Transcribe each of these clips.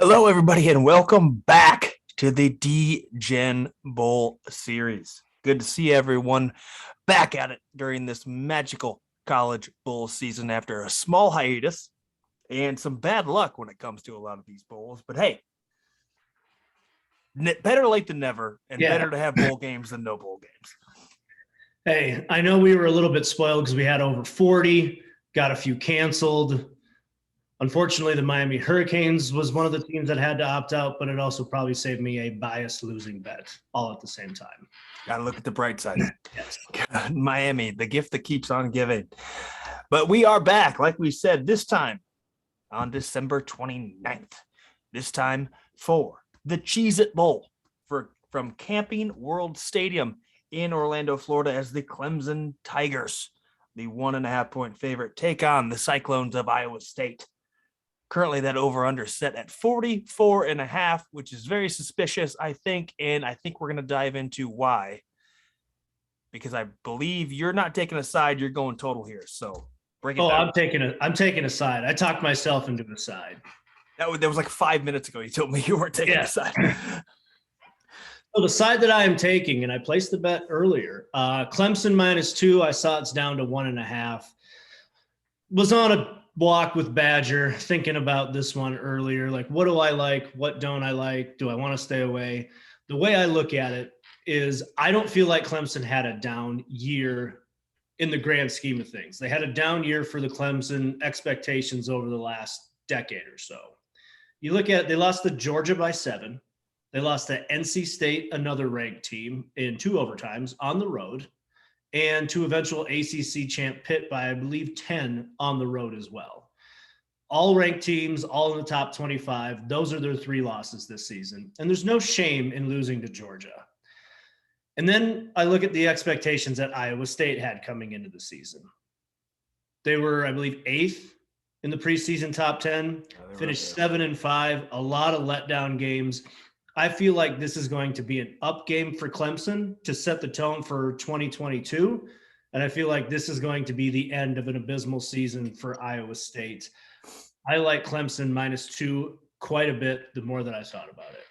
Hello, everybody, and welcome back to the Degen Bowl Series. Good to see everyone back at it during this magical college bowl season after a small hiatus and some bad luck when it comes to a lot of these bowls. But hey, better late than never, and Yeah. better to have bowl games than no bowl games. Hey, I know we were a little bit spoiled because we had over 40, got a few canceled. Unfortunately, the Miami Hurricanes was one of the teams that had to opt out, but it also probably saved me a biased losing bet all at the same time. Gotta look at the bright side. Yes. Miami, the gift that keeps on giving. But we are back, like we said, this time on December 29th. This time for the Cheez-It Bowl from Camping World Stadium in Orlando, Florida, as the Clemson Tigers, the 1.5-point favorite, take on the Cyclones of Iowa State. Currently, that over-under set at 44.5, which is very suspicious, I think, and I think we're going to dive into why, because I believe you're not taking a side, you're going total here. So break it down. I'm taking a side. I talked myself into a side. That was like 5 minutes ago. You told me you weren't taking a side. So the side that I am taking, and I placed the bet earlier, Clemson -2. I saw it's down to 1.5. Was on a walk with Badger, thinking about this one earlier. Like, what do I like? What don't I like? Do I want to stay away? The way I look at it is I don't feel like Clemson had a down year in the grand scheme of things. They had a down year for the Clemson expectations over the last decade or so. You look at, they lost to Georgia by 7. They lost to NC State, another ranked team, in 2 overtimes on the road, and to eventual ACC champ Pitt by, I believe, 10 on the road as well. All ranked teams, all in the top 25. Those are their 3 losses this season. And there's no shame in losing to Georgia. And then I look at the expectations that Iowa State had coming into the season. They were, I believe, 8th in the preseason top 10, finished 7-5, a lot of letdown games. I feel like this is going to be an up game for Clemson to set the tone for 2022. And I feel like this is going to be the end of an abysmal season for Iowa State. I like Clemson -2 quite a bit the more that I thought about it.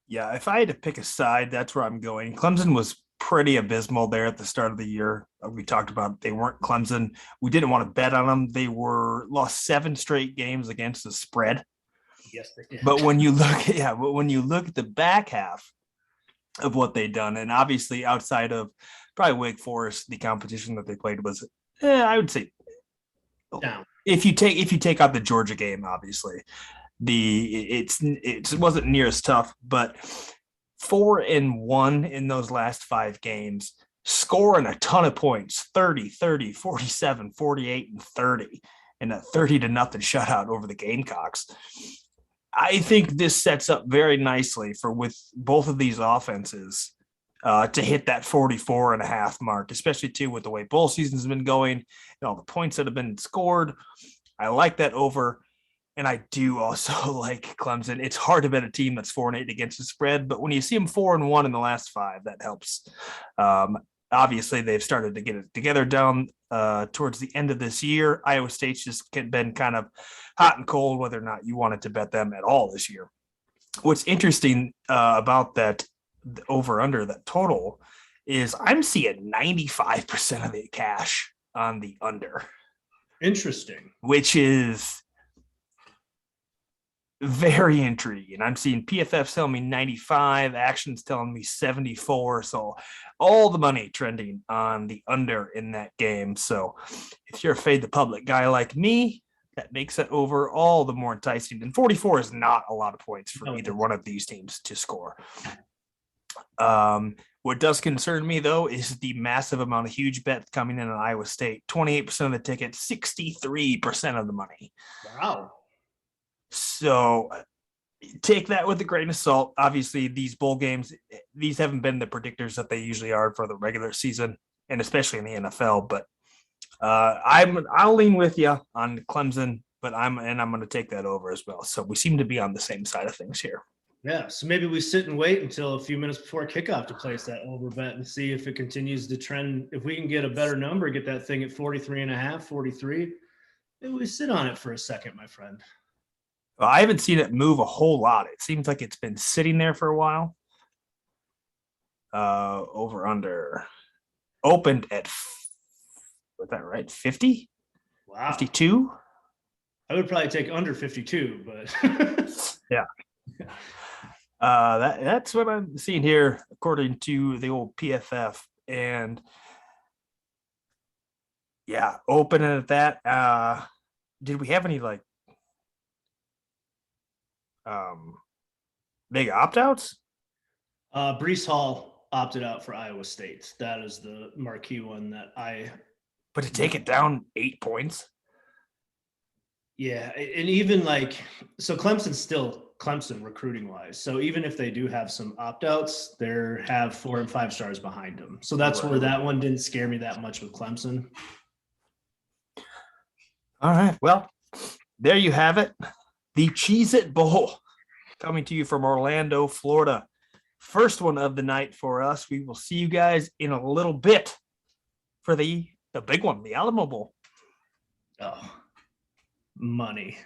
Yeah, if I had to pick a side, that's where I'm going. Clemson was pretty abysmal there at the start of the year. We talked about they weren't Clemson. We didn't want to bet on them. They lost 7 straight games against the spread. Yes, they did. But when you look at the back half of what they've done, and obviously outside of probably Wake Forest, the competition that they played was, I would say, down. If you take out the Georgia game, obviously, it wasn't near as tough, but 4-1 in those last 5 games, scoring a ton of points, 30, 47, 48, and 30, and a 30-0 shutout over the Gamecocks. I think this sets up very nicely for with both of these offenses to hit that 44.5 mark, especially too with the way bowl seasons have been going and all the points that have been scored. I like that over. And I do also like Clemson. It's hard to bet a team that's 4-8 against the spread, but when you see them 4-1 in the last 5, that helps. Obviously, they've started to get it together down towards the end of this year. Iowa State's just been kind of hot and cold, whether or not you wanted to bet them at all this year. What's interesting about that over-under, that total, is I'm seeing 95% of the cash on the under. Interesting. Which is very intriguing. I'm seeing PFF telling me 95, Action's telling me 74. So all the money trending on the under in that game. So if you're a fade the public guy like me, that makes it over all the more enticing. And 44 is not a lot of points for either one of these teams to score. What does concern me, though, is the massive amount of huge bets coming in on Iowa State. 28% of the ticket, 63% of the money. Wow. So take that with a grain of salt. Obviously, these bowl games, these haven't been the predictors that they usually are for the regular season, and especially in the NFL. But I'll lean with you on Clemson, but I'm going to take that over as well. So we seem to be on the same side of things here. Yeah, so maybe we sit and wait until a few minutes before kickoff to place that over bet and see if it continues to trend. If we can get a better number, get that thing at 43.5, 43, maybe we sit on it for a second, my friend. I haven't seen it move a whole lot. It seems like it's been sitting there for a while. Over under opened at, was that right? 50? Wow. 52? I would probably take under 52, but yeah. That's what I'm seeing here, according to the old PFF. And yeah, opening at that. Did we have any like big opt-outs? Brees Hall opted out for Iowa State. That is the marquee one that But to take it down 8 points. Yeah, and even like, so Clemson's still Clemson recruiting wise. So even if they do have some opt-outs, they have 4 and 5 stars behind them. So that's where that one didn't scare me that much with Clemson. All right. Well, there you have it. The Cheez-It Bowl coming to you from Orlando, Florida. First one of the night for us. We will see you guys in a little bit for the big one, the Alamo Bowl. Oh, money.